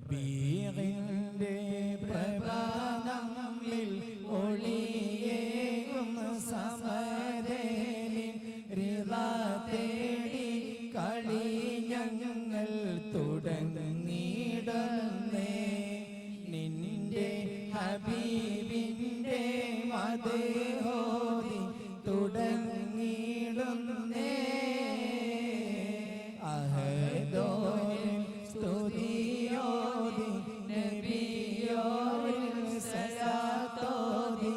റബീഇന്റെ പ്രഭാതങ്ങളിൽ ഒളിയേകുന്ന സമരേനിൻ റിളാ തേടി കളി ഞങ്ങൾ തുടങ്ങിയിടുന്നേ. നിന്റെ ഹബീബിന്റെ മദ്ഹോദി തുടങ്ങിയിടുന്നേ. അഹദോനിൻ സ്തുതിയോതി നബിയോരിൽ സലാത്തോതി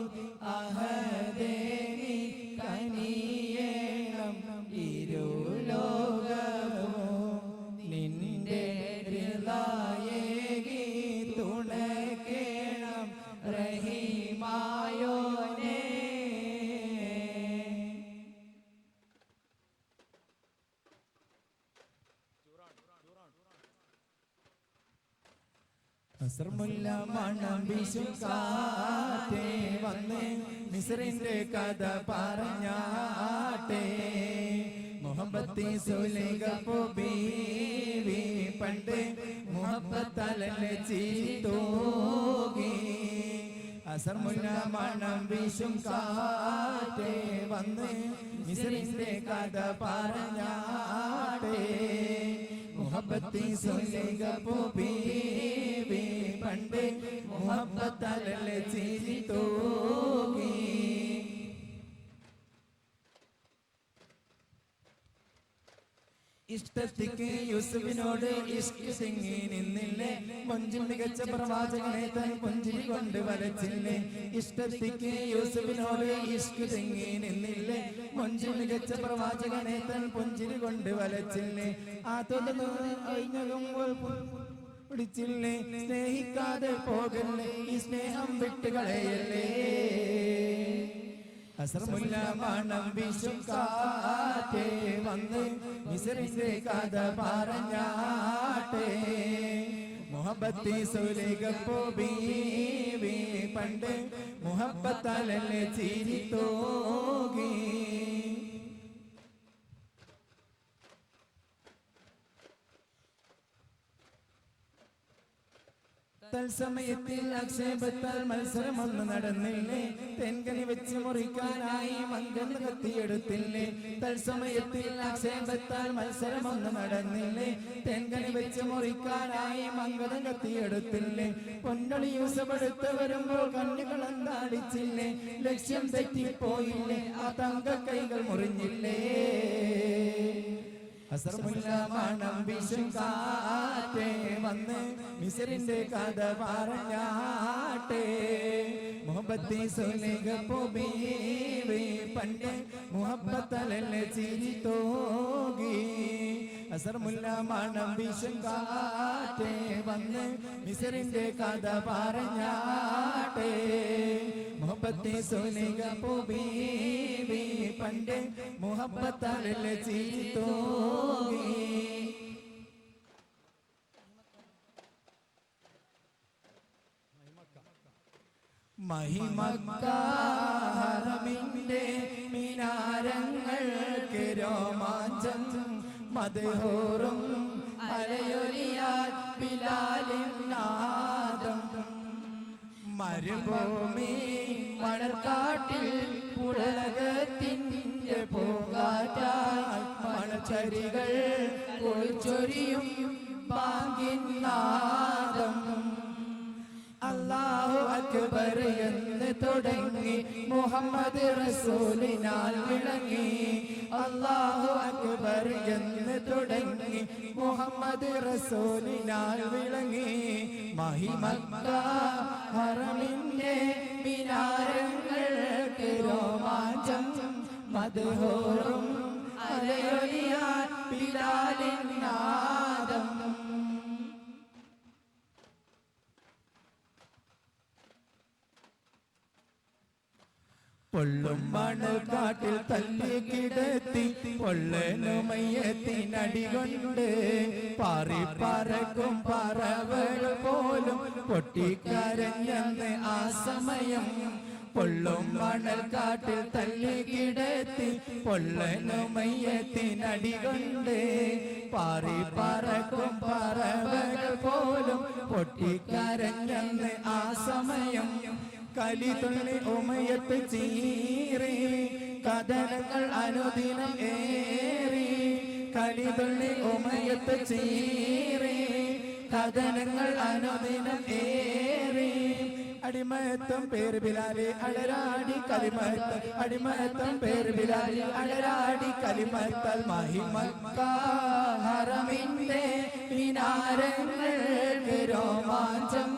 അഹദേനി കനിയേണം ഇരുലോകവും നിന്റെ റിളായേകി തുണക്കേണം റഹീമായോനേ. അസ്രമുല്ല മണം വീശും കാറ്റേ വന്ന് മിസ്രിന്റെ കഥ പറഞ്ഞാട്ടെ. മുഹബത്തി സുലൈഖ ബീവി പണ്ട് മുഹബത്തലല്ലേ ചീത്തോകി. അസ്രമുല്ല മണം വീശും കാറ്റേ വന്ന് മിസ്രിന്റെ കഥ പറഞ്ഞാട്ടെ. മുഹബത്തി സുലൈഖ ബീവി പണ്ട് മുഹബത്തലല്ലേ ചീത്തോകി. ഇഷ്ടത്തിക്ക് യൂസുഫിനോട് ഇഷ്ക് സിംഗി നിന്നില്ലേ. മൊഞ്ചിൽ മികച്ച പ്രവാചകനെ തൻ പുഞ്ചിരി കൊണ്ട് വരച്ചില്ലേ. ഇഷ്ടത്തിക്ക് യൂസുഫിനോട് ഇഷ്ക് സിംഗി നിന്നില്ലേ. മൊഞ്ചിൽ മികച്ച പ്രവാചകനെ തൻ പുഞ്ചിരി കൊണ്ട് വരച്ചില്ലേ. ആ തൊഴുമ്പോൾ പിടിച്ചില്ലേ. സ്നേഹിക്കാതെ പോകല്ലേ, ഈ സ്നേഹം വിട്ടുകളയല്ലേ. അസ്രമുല്ല മണം വീശും കാറ്റേ വന്ന് മിസ്രിന്റെ കഥ പറഞ്ഞാട്ടെ. മുഹബത്തി സുലൈഖ ബീവി പണ്ട് മുഹബത്തലല്ലേ ചീരിത്തോകി. തൽസമയത്തിൽ ആക്ഷേപത്താൽ മത്സരമൊന്നും നടന്നില്ലേ. തെൻകനി വെച്ച് മുറിക്കാനായി മങ്കന്ന് കത്തിയെടുത്തില്ലേ. തൽസമയത്തിൽ ആക്ഷേപത്താൽ മത്സരമൊന്നും നടന്നില്ലേ. തെൻകനി വെച്ച് മുറിക്കാനായി മങ്കന്ന് കത്തിയെടുത്തില്ലേ. പൊന്നളി യൂസഫെടുത്ത് വരുമ്പോൾ കണ്ണുകൾ എന്താടിച്ചില്ലേ. ലക്ഷ്യം തെറ്റിപ്പോയില്ലേ, ആ തങ്ക കൈകൾ മുറിഞ്ഞില്ലേ. അസ്രമുല്ല മണം വീശും കാറ്റേ വന്ന് മിസ്രിന്റെ കഥ പറഞ്ഞാട്ടെ. മുഹബത്തി സുലൈഖ ബീവി പണ്ട് മുഹബത്തലല്ലേ ചീരിത്തോകി. അസ്രമുല്ല മണം വീശും കാറ്റേ വന്ന് മിസ്രിന്റെ കഥ പറഞ്ഞാട്ടെ. മുഹബത്തി സുലൈഖ ബീവി പണ്ട് മുഹബത്തലല്ലേ ചീരിത്തോകി. മഹിമക്ക ഹറമിന്റെ മിനാരങ്ങൾക്ക് രോമാഞ്ചം മദ്ഹൂറും അലയൊലിയാൽ ബിലാലിൻ നാദം. മരുഭൂമി മണൽക്കാട്ടിൽ പുളകത്തിന്റെ പൂങ്കാറ്റായി മണച്ചരികൾ കുളിച്ചൊരിയും ബാങ്കിൻ നാദം. അല്ലാഹു അക്ബർ എന്ന് തുടങ്ങി മുഹമ്മദ് റസൂലിനാൽ വിളങ്ങി. അല്ലാഹു അക്ബർ എന്ന് തുടങ്ങി മുഹമ്മദ് റസൂലിനാൽ വിളങ്ങി. മഹിമക്ക ഹറമിന്റെ മിനാരങ്ങൾക്ക് രോമാഞ്ചം മദ്ഹൂറും അലയൊലിയാൽ ബിലാലിൻ നാദം. പൊള്ളും മണൽക്കാട്ടിൽ തല്ലി കിടത്തി പൊള്ളനുമയത്തിനടികൊണ്ട് പാറി പറക്കും പറവകൾ പോലും പൊട്ടിക്കരഞ്ഞെന്ന് ആ സമയം പൊള്ളും മണൽ കാട്ടിൽ തല്ലി കിടത്തി പൊള്ളനുമയ്യത്തിനടികൊണ്ട് പാറി പറക്കും പറവകൾ പോലും പൊട്ടിക്കരഞ്ഞെന്ന് ആ സമയം കലിതുള്ളി ഉമയത്ത് ചീറി കഥനങ്ങൾ അനുദിനം ഏറി കലിതുള്ളി ഉമയത്ത് ചീറി കഥനങ്ങൾ അനുദിനം ഏറി അടിമത്തം പേര് ബിലാലി അടരാടി കലിമത്തൽ അടിമത്തം പേര് ബിലാലി അടരാടി കലിമത്തൽ മഹിമക്ക ഹറമിന്റെ മിനാരങ്ങൾക്ക് രോമാഞ്ചം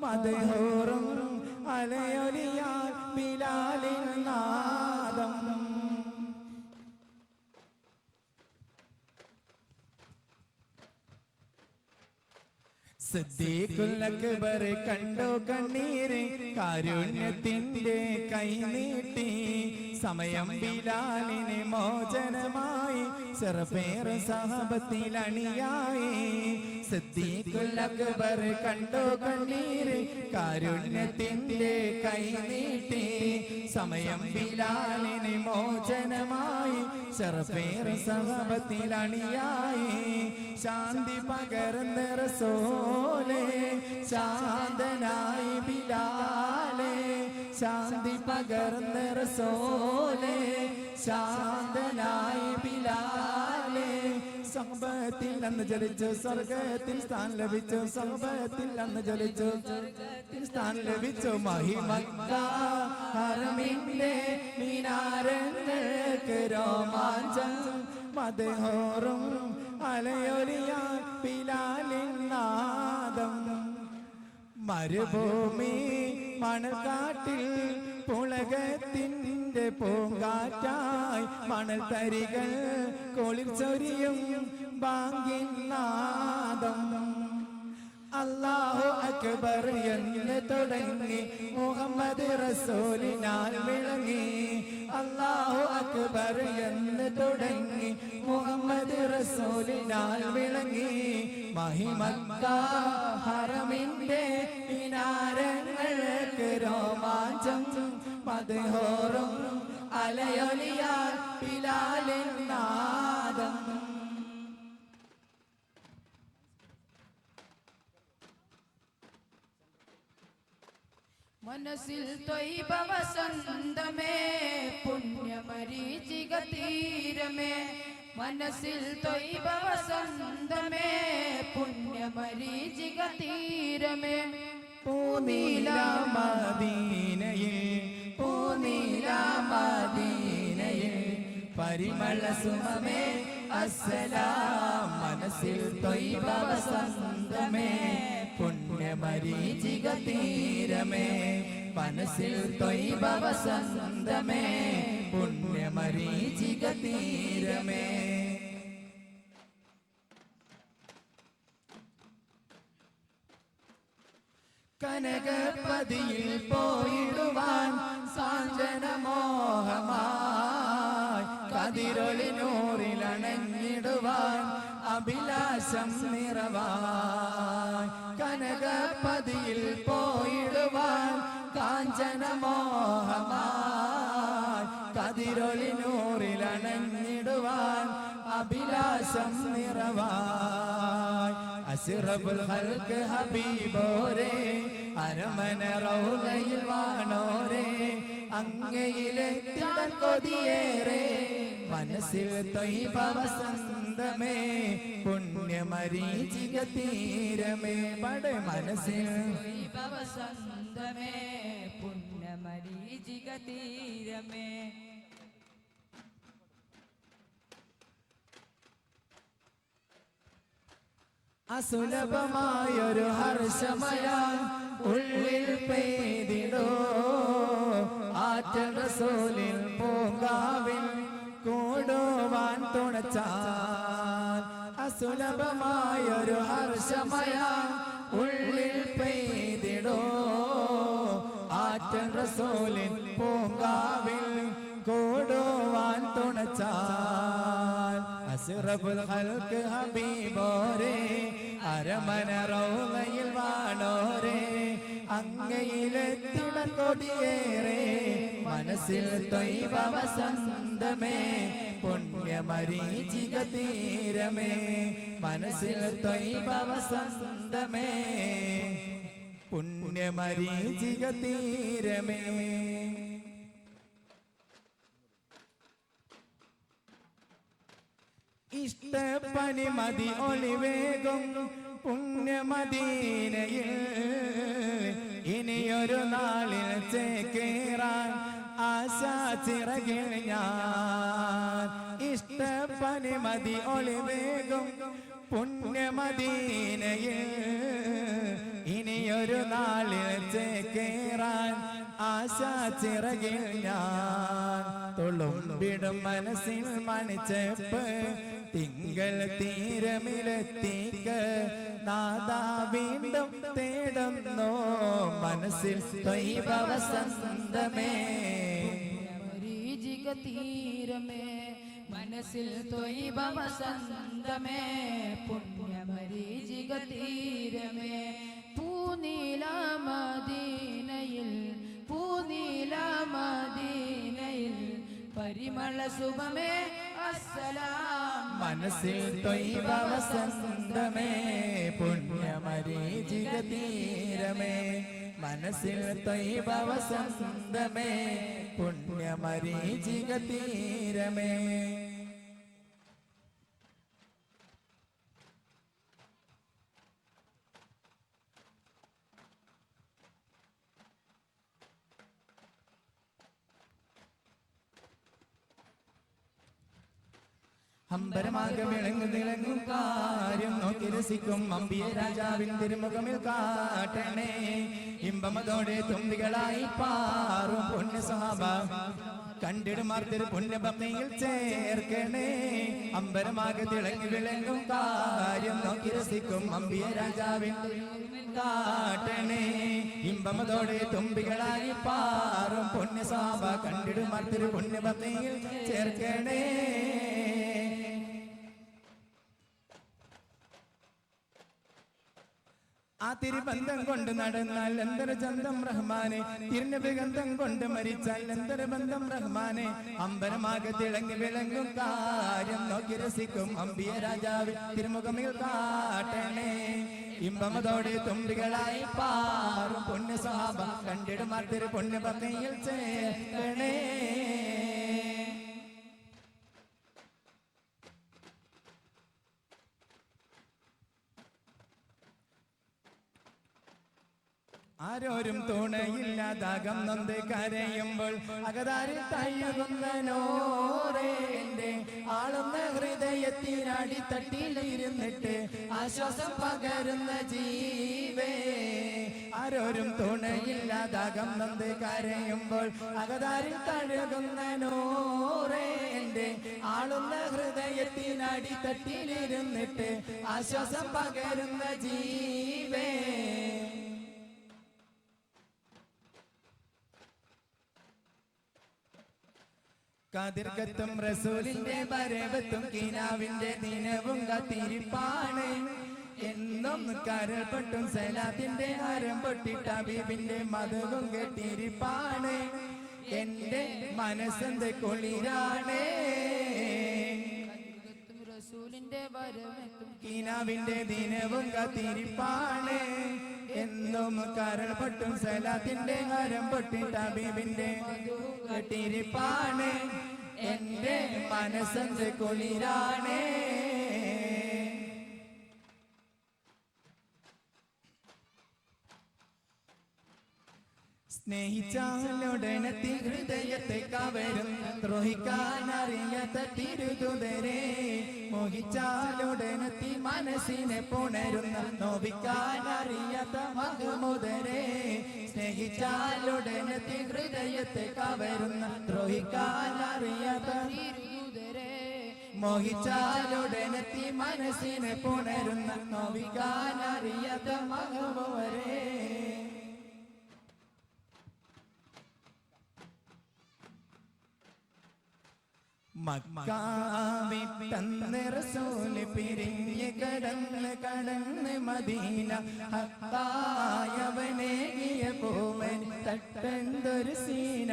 മദഹോറും അലയൊലിയാൽ ബിലാലിൻ നാദം സിദ്ദീഖുൽ അക്ബർ കണ്ടോ കണ്ണീര് കാരുണ്യത്തിന്റെ കൈ നീട്ടി സമയം ബിലാലിന് മോചനമായി ചെറുപേർ സഹബത്തിൽ അണിയായി സിദ്ദീഖുൽ അക്ബർ കണ്ടോ കണ്ണീര് കാരുണ്യത്തിന്റെ കൈ നീട്ടി സമയം ബിലാലിന് മോചനമായി ചെറുപേർ സഹബത്തിൽ അണിയായി ശാന്തി പകർന്ന റസൂലേ ശാന്തനായി ബിലാലേ ശാന്തി പകർന്ന റസൂലേ ശാന്തനായി ബിലാലേ സഹബത്തിൽ അന്ന് ജലിച്ചു സ്വർഗത്തിൽ സ്ഥാനം ലഭിച്ചു സഹബത്തിൽ അന്ന് ജലിച്ചു സ്ഥാനം ലഭിച്ചു മഹിമക്ക ഹറമിന്റെ മിനാരങ്ങൾക്ക് രോമാഞ്ചം മദഹോറും അലയൊലിയാൽ ബിലാലിൻ നാദം മരുഭൂമി മണൽക്കാട്ടിൽ പുളകത്തിന്റെ പൂങ്കാറ്റായി മണൽ തരികൾ കോളിൽ ചൊരിയും ബാങ്കിൻ നാദം അല്ലാഹു അക്ബർ എന്ന് തുടങ്ങി മുഹമ്മദ് റസൂലിനാൽ വിളങ്ങി അല്ലാഹു അക്ബർ എന്ന് തുടങ്ങി മുഹമ്മദ് റസൂലിനാൽ വിളങ്ങി മഹിമക്ക ഹറമിന്റെ മിനാരങ്ങൾക്ക് രോമാഞ്ചം മദഹോറും അലയൊലിയാൽ ബിലാലിൻ നാദം മനസ്സിൽ ത്വയ്ബ വസന്തമേ പുണ്യമരീചിക തീരമേ മനസ്സിൽ ത്വയ്ബ വസന്തമേ പുണ്യമരീചിക തീരമേ പൂനീല മദീനയിൽ പൂനീല മദീനയിൽ പരിമള സുമമേ അസ്സലാം മനസ്സിൽ ത്വയ്ബ വസന്തമേ പുണ്യമരീചിക തീരമേ മനസ്സിൽ ത്വയ്ബ വസന്തമേ പുണ്യമരീചിക തീരമേ കനകപതിയിൽ പോയിടുവാൻ സാഞ്ജനമോഹമായി കതിരൊളിനൂറിലണഞ്ഞിടുവാൻ അഭിലാഷം നിറവാൻ കനകപതിയിൽ പോയിടുവാൻ കാഞ്ചനമോഹമായി കതിരൊളിനൂറിലണഞ്ഞിടുവാൻ അഭിലാഷം നിറവാൻ അസ്റഫുൽ ഖൽഖ് ഹബീബോരേ അരമന റൗളയിൽ വാണോരേ അങ്ങയിലെത്തിടാൻ കൊതിയേറെ മനസ്സിൽ ത്വയ്ബ വസന്തമേ പുണ്യമരീചിക തീരമേ പട മനസ്സിൽ ത്വയ്ബ വസന്തമേ പുണ്യമരീചിക തീരമേ അസുലഭമായൊരു ഹർഷമയാൽ ഉള്ളിൽ പെയ്തിടോ ആറ്റൽ റസൂലിൻ പൂങ്കാവിൽ കൂടുവാൻ തുണച്ചാൽ അസുലഭമായൊരു ഹർഷമയാൽ ഉള്ളിൽ പെയ്തിടോ ആറ്റൽ റസൂലിൻ പൂങ്കാവിൽ കൂടുവാൻ തുണച്ചാൽ അസ്റഫുൽ ഖൽഖ് ഹബീബോരേ അരമന റൗളയിൽ വാണോരേ അങ്ങയിലെത്തിടൻ കൊതിയേറെ മനസ്സിൽ ത്വയ്ബ വസന്തമേ പുണ്യമരീചിക തീരമേ മനസ്സിൽ ത്വയ്ബ വസന്തമേ പുണ്യമരീചിക തീരമേ ഇഷ്ടപ്പനി മതി ഒളിവേഗം പുണ്യമദീനയിൽ ഇനിയൊരു നാളിൽ ചേക്കേറാൻ ആശാ ചിറകിൽ ഞാൻ ഇഷ്ടപ്പനി മതി ഒളിവേഗം പുണ്യമദീനയിൽ ഇനിയൊരു നാളിൽ ചേക്കേറാൻ ആശാ ചിറകിൽ ഞാൻ തുളുമ്പിടും മനസ്സിൽ മണിച്ചേപ്പ് തിങ്കൾ തീരമിലെത്തിക്ക് നാദാ വീണ്ടും തേടുന്നു മനസ്സിൽ ത്വയ്ബ വസന്തമേ മരീചിക തീരമേ മനസ്സിൽ ത്വയ്ബ വസന്തമേ പുണ്യമരീചിക തീരമേ പൂനീല മദീനയിൽ പരിമള സുഭമേ അസ്സലാം മനസ്സിൽ ത്വയ്ബ വസന്തമേ പുണ്യമരീചിക തീരമേ മനസ്സിൽ ത്വയ്ബ വസന്തമേ പുണ്യമരീചിക തീരമേ അമ്പരമാകെ വിളങ്ങു തിളങ്ങും കാര്യം നോക്കി രസിക്കും അമ്പിയ രാജാവിൻ തിരുമുഖമിൽ കാട്ടണേ ഇമ്പമതോടെ തുമ്പികളായി പാറും പുണ്യ സ്വഭാവ കണ്ടിടുമാർത്തിരു പുണ്യഭക്തിയിൽ ചേർക്കണേ അമ്പരമാകെ തിളങ്ങി വിളങ്ങും കാര്യം നോക്കി രസിക്കും അമ്പിയ രാജാവിൻ കാട്ടണേ ഇമ്പമതോടെ തുമ്പികളായി പാറും പുണ്യ സ്വഭാവ കണ്ടിടുമാർത്തിരു പുണ്യഭക്തിയിൽ ചേർക്കണേ ആ തിരുബന്ധം കൊണ്ട് നടന്നാൽ എന്തൊരു ചന്തം റഹ്മാനെ തിരുനബിഗന്ധം കൊണ്ട് മരിച്ചാൽ എന്തൊരു ബന്ധം റഹ്മാനെ അമ്പരമാകെ തിളങ്ങി വിളങ്ങും കാര്യം നോക്കി രസിക്കും അമ്പിയ രാജാവിൻ തിരുമുഖമിൽ കാട്ടണേ ഇമ്പമതോടെ തുമ്പികളായി പാറും പുണ്യ സ്വഭാവ കണ്ടിടുമാർ തിരു പുണ്യഭക്തിയിൽ ചേർക്കണേ ആരോരും തുണയില്ലാതാകം നൊന്ത് കരയുമ്പോൾ അകതാരിൽ തയ്യുകുന്നോരേ എന്റെ ആളുന്ന ഹൃദയത്തിനടിത്തട്ടിലിരുന്നിട്ട് ആശ്വാസം പകരുന്ന ജീവേ ആരോരും തുണയില്ലാതാകം നൊന്ത് കരയുമ്പോൾ അകതാരിൽ തഴുകുന്നോരേ എന്റെ ആളുന്ന ഹൃദയത്തിനടിത്തട്ടിലിരുന്നിട്ട് ആശ്വാസം പകരുന്ന ജീവേ കാതിർക്കത്തും റസൂലിന്റെ വരവത്തും കിനാവിന്റെ ദിനവും കാത്തിരിപ്പാണ് എന്നും കരൾപൊട്ടും സലാത്തിന്റെ ഹരം പൊട്ടിട്ട ഹബീബിന്റെ മധുവും കെട്ടിരിപ്പാണ് എന്റെ മനസ്സെന്ത് കുളിരാണ് റസൂലിന്റെ വരവത്തും കിനാവിന്റെ ദിനവും കാത്തിരിപ്പാണ് എന്നും കരൾപൊട്ടും സലാത്തിന്റെ ഹരം പൊട്ടിട്ട ഹബീബിന്റെ കെട്ടിരിപ്പാണ് എന്റെ മനസ്സെന്ത് കുളിരാണ് സ്നേഹിച്ചാലുടനത്തി ഹൃദയത്തെ കവരും ദ്രോഹിക്കാനറിയാത്ത തിരുതുതരെ മോഹിച്ചാലുടനത്തി മനസ്സിനെ പുണരുന്ന നോവിക്കാനറിയാത്ത മഹമുദരെ സ്നേഹിച്ചാലുടനത്തി ഹൃദയത്തെ കവരുന്ന ദ്രോഹിക്കാനറിയാത്ത തിരുദൂതരെ മോഹിച്ചാലുടനത്തി മനസ്സിനെ പുണരുന്ന നോവിക്കാനറിയാത്ത മഹമുദരെ മക്കാവിട്ടന്ന് റസൂല് പിരിഞ്ഞ് കടന്ന് മദീന ഹത്തായവനേകിയ പൂവൻ തട്ടെന്തൊരു സീന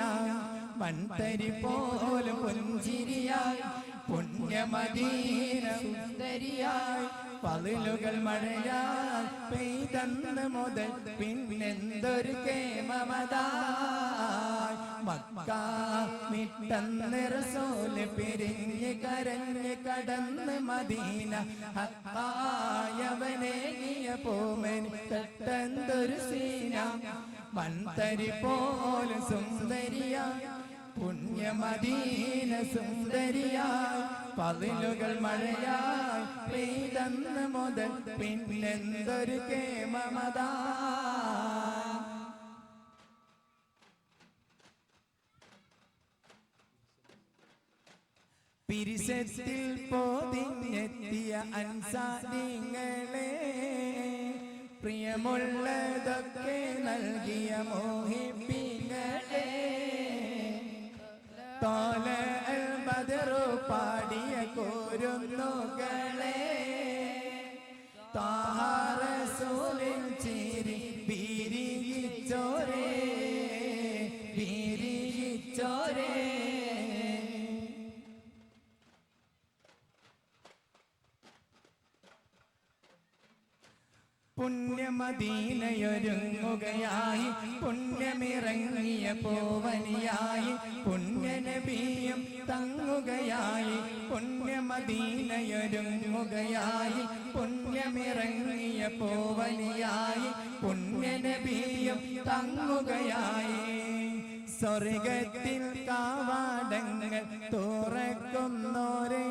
മൺതരി പോലും പുഞ്ചിരിയായി പുണ്യമദീന സുന്ദരിയായി പതിലുകൾ മഴയാൽ പെയ്തന്ന് മുതൽ പിന്നെന്തൊരു കേമമതായി മക്ക വിട്ടന്ന് റസൂല് പിരിഞ്ഞ് കരഞ്ഞ് കടന്ന് മദീന ഹത്തായവനേകിയ പൂമൻ തട്ടെന്തൊരു സീന മൺതരി പോലും സുന്ദരിയായി പുണ്യമദീന സുന്ദരിയായി പതിലുകൾ മഴയായി പെയ്തന്ന് മുതൽ പിന്നെന്തൊരു കേമമതാ പിരിശത്തിൽ പോതിഞ്ഞെത്തിയ അൻസാരിങ്ങളെ പ്രിയമുള്ളതൊക്കെ നൽകിയ മോഹിപ്പിങ്ങളെ തോല ബദറു പാടിയ കോരുന്നുകളെ താഹാറസൂലിൻ ചിരി ബീരിച്ചോരേ ബീരിച്ചോരേ പുണ്യമദീനയൊരുങ്ങുകയായി പുണ്യമിറങ്ങിയ പോവനിയായി പുണ്യനബിയും തങ്ങുകയായി പുണ്യമദീനയൊരുങ്ങുകയായി പുണ്യമിറങ്ങിയ പോവനിയായി പുണ്യനബിയും തങ്ങുകയായി സ്വർഗത്തിൽ കാവാടങ്ങൾ തുറക്കുന്നോരേ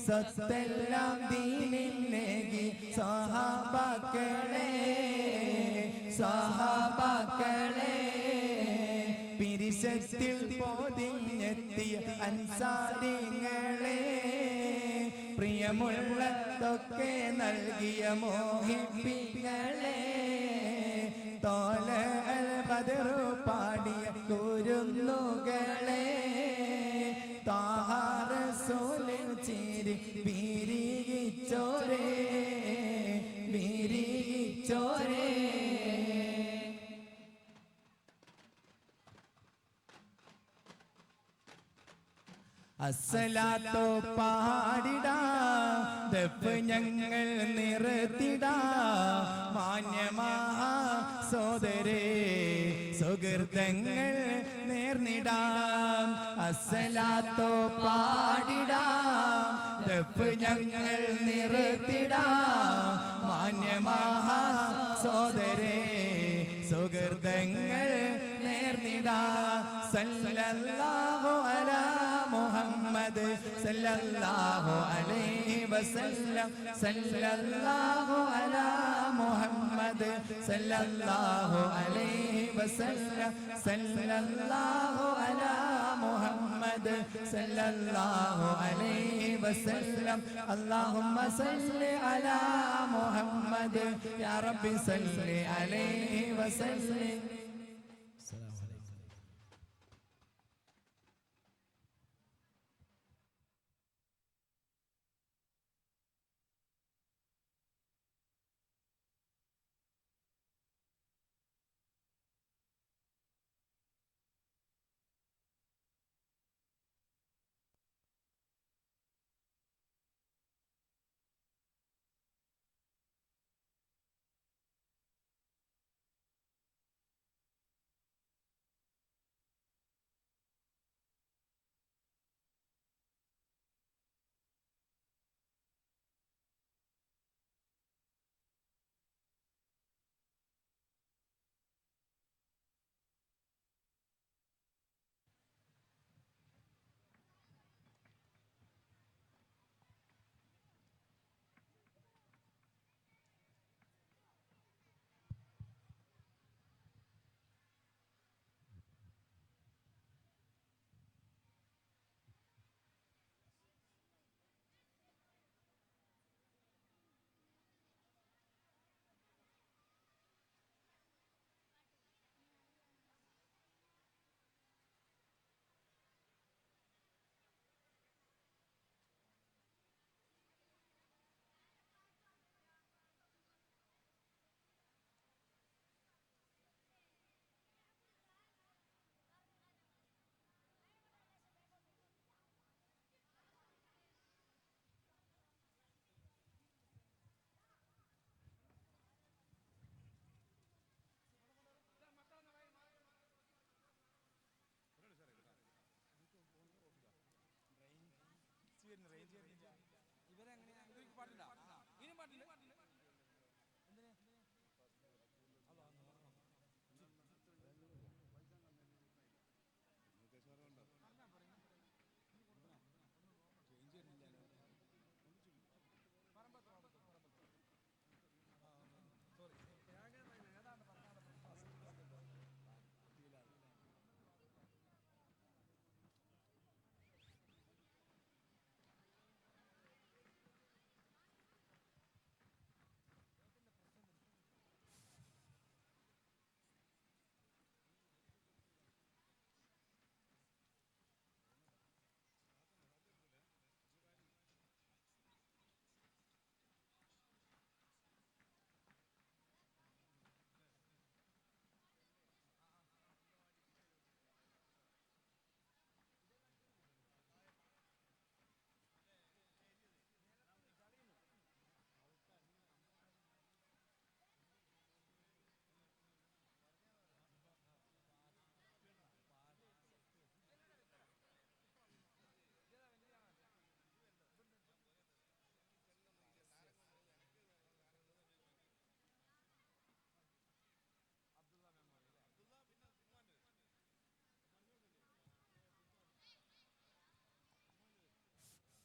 സ്വത്തെല്ലാം ദീനിലേക്ക് സഹാബാക്കളെ സഹാബാക്കളെ പിരിശത്തിൽ പോതിഞ്ഞെത്തിയ അൻസാരിങ്ങളെ പ്രിയമുള്ളതൊക്കെ നൽകിയ മോഹിപ്പിങ്ങളെ തോല ബദറു പാടിയ കുരുന്നുകളെ താഹാറസൂലിൻ ചിരി ബീരിച്ചോരേ ബീരിച്ചോരേ അസ്സലാത്തോ പാടിടാ ദഫ് ഞങ്ങൾ നിർത്തിടാ മാന്യമാ സോദരേ സുഹൃതങ്ങൾ നേർന്നിടാം അസ്സലാത്തോ പാടിടാം ദഫ് ഞങ്ങൾ നിർത്തിടാം മാന്യമാ സോദരേ സുഹൃതങ്ങൾ നേർന്നിടാം സല്ലല്ലാഹു അലാ മുഹമ്മദ് സല്ലല്ലാഹു അലൈഹി വസല്ലം സല്ലല്ലാഹു അലാ മുഹമ്മദ് സല്ലല്ലാഹു അലൈഹി വസല്ലം സല്ലല്ലാഹു അലാ മുഹമ്മദ് സല്ലല്ലാഹു അലൈഹി വസല്ലം അല്ലാഹുമ്മ സല്ലി അലാ മുഹമ്മദ് യാ റബ്ബി സല്ലി അലൈഹി വസല്ലം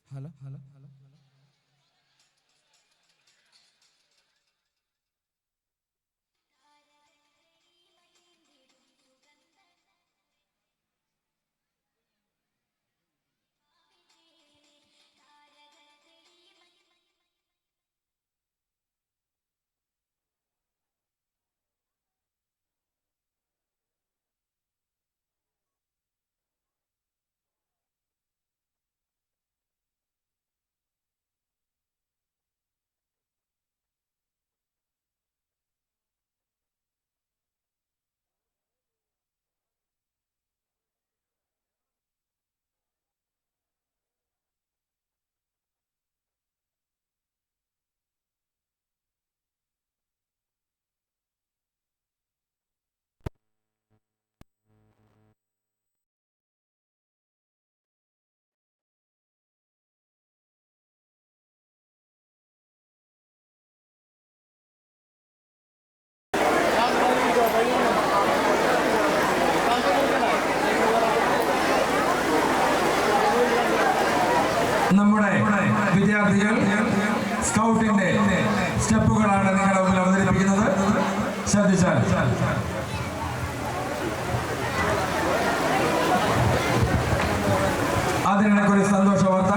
ഹലോ നമ്മുടെ വിദ്യാർത്ഥികൾ സ്കൗട്ടിന്റെ സ്റ്റെപ്പുകളാണ് നിങ്ങളുടെ മുമ്പിൽ അവതരിപ്പിക്കുന്നത്. ശ്രദ്ധിച്ചാൽ അതിനിടയ്ക്കൊരു സന്തോഷ വാർത്ത.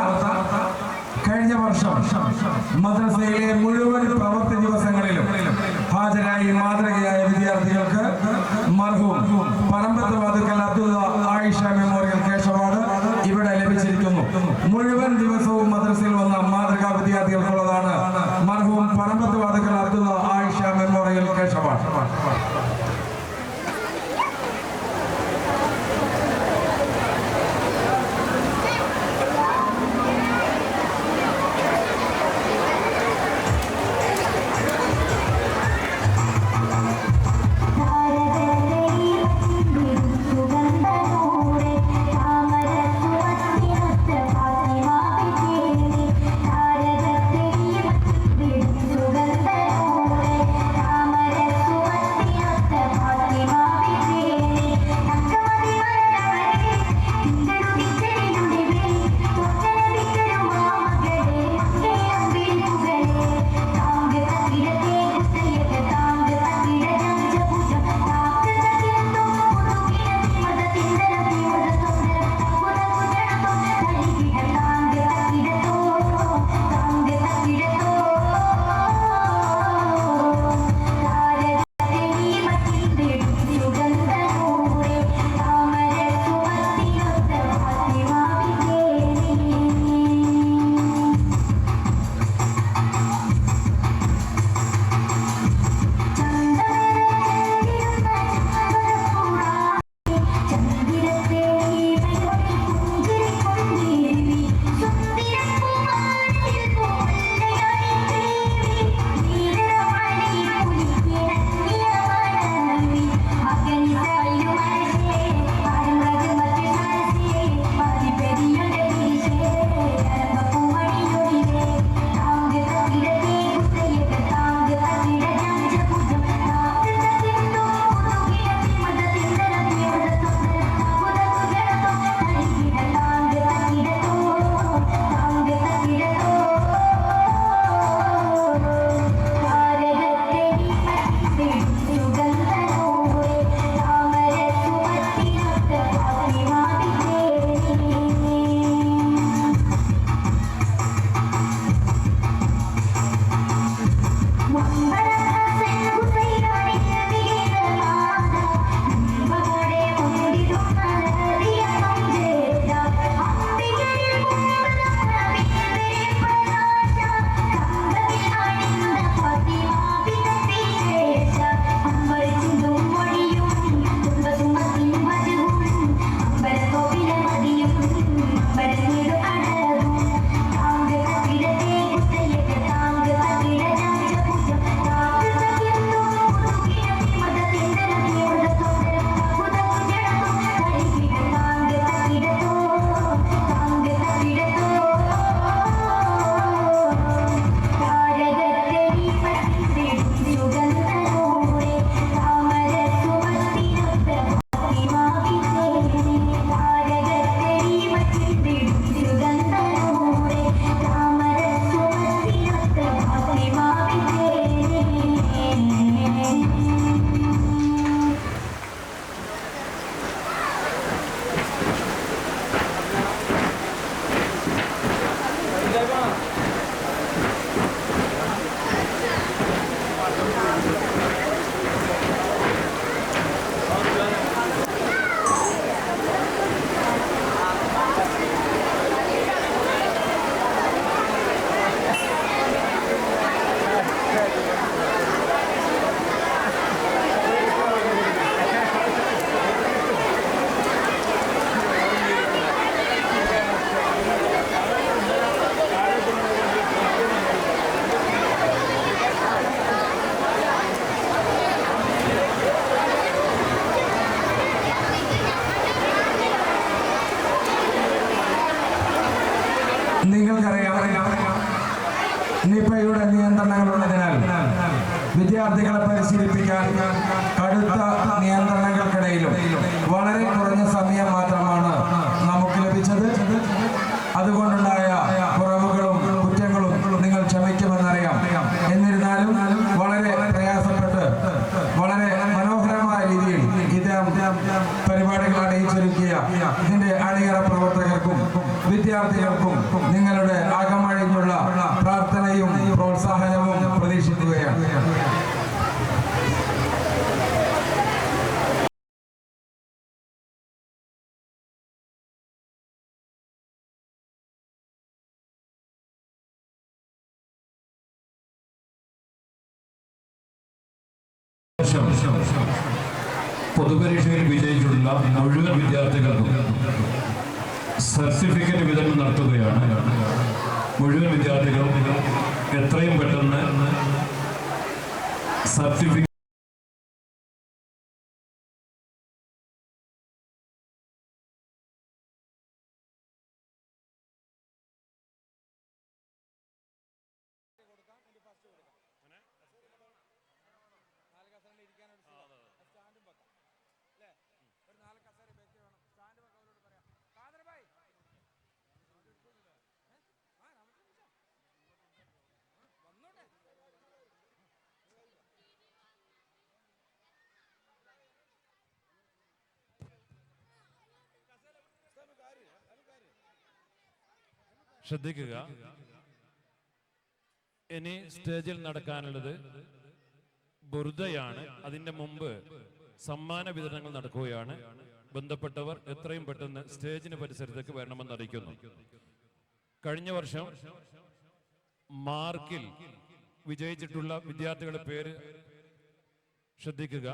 കഴിഞ്ഞ വർഷം മദ്രസയിലെ മുഴുവൻ പ്രവൃത്തി ദിവസങ്ങളിലും ഹാജരായി മാതൃകയായ വിദ്യാർത്ഥികൾക്ക് മർഹൂം പറമ്പത്ത് വാതുക്കൽ അബ്ദുള്ള ആയിഷ മെമ്മോറിയൽ കേശ് അവാർഡ് ഇവിടെ ലഭിച്ചിരിക്കുന്നു. മുഴുവൻ ദിവസവും മദ്രസയിൽ വന്ന മാതൃകാ വിദ്യാർത്ഥികൾക്കുള്ളതാണ് മർഹൂം പറമ്പത്ത് വാതുക്കൽ അബ്ദുള്ള ആയിഷ മെമ്മോറിയൽ കേശ് അവാർഡ്. സുഗന്ധ നിങ്ങൾക്കറിയാം നിപയുടെ നിയന്ത്രണങ്ങളുള്ളതിനാൽ വിദ്യാർത്ഥികളെ പരിശീലിപ്പിക്കാൻ കടുത്ത നിയന്ത്രണങ്ങൾക്കിടയിലും വളരെ കുറഞ്ഞ സമയം മാത്രമാണ് നമുക്ക് ലഭിച്ചത്. അതുകൊണ്ടുണ്ടായ കുറവുകളും കുറ്റങ്ങളും നിങ്ങൾ ക്ഷമിക്കുമെന്നറിയാം. എന്നിരുന്നാലും വളരെ പ്രയാസപ്പെട്ട് വളരെ മനോഹരമായ രീതിയിൽ ഇത്തരം പരിപാടികൾ അണിയിച്ചൊരുക്കിയ ഇതിന്റെ അണിയറ പ്രവർത്തകർക്കും വിദ്യാർത്ഥികൾക്കും നിങ്ങളുടെ അകമഴിഞ്ഞുള്ള പ്രാർത്ഥനയും പ്രോത്സാഹനവും പ്രതീക്ഷിക്കുകയാണ്. പൊതുപരീക്ഷയിൽ വിജയിച്ചിട്ടുള്ള മുഴുവൻ വിദ്യാർത്ഥികൾക്കും സർട്ടിഫിക്കറ്റ് വിതരണം നടത്തുകയാണ്. മുഴുവൻ വിദ്യാർത്ഥികളും എത്രയും പെട്ടെന്ന് സർട്ടിഫിക്കറ്റ് ശ്രദ്ധിക്കുക. ഇനി സ്റ്റേജിൽ നടക്കാനുള്ളത് ബുർദയാണ്. അതിന്റെ മുമ്പ് സമ്മാന വിതരണങ്ങൾ നടക്കുകയാണ്. ബന്ധപ്പെട്ടവർ എത്രയും പെട്ടെന്ന് സ്റ്റേജിന് പരിസരത്തേക്ക് വരണമെന്ന് അറിയിക്കുന്നു. കഴിഞ്ഞ വർഷം മാർക്കിൽ വിജയിച്ചിട്ടുള്ള വിദ്യാർത്ഥികളുടെ പേര് ശ്രദ്ധിക്കുക.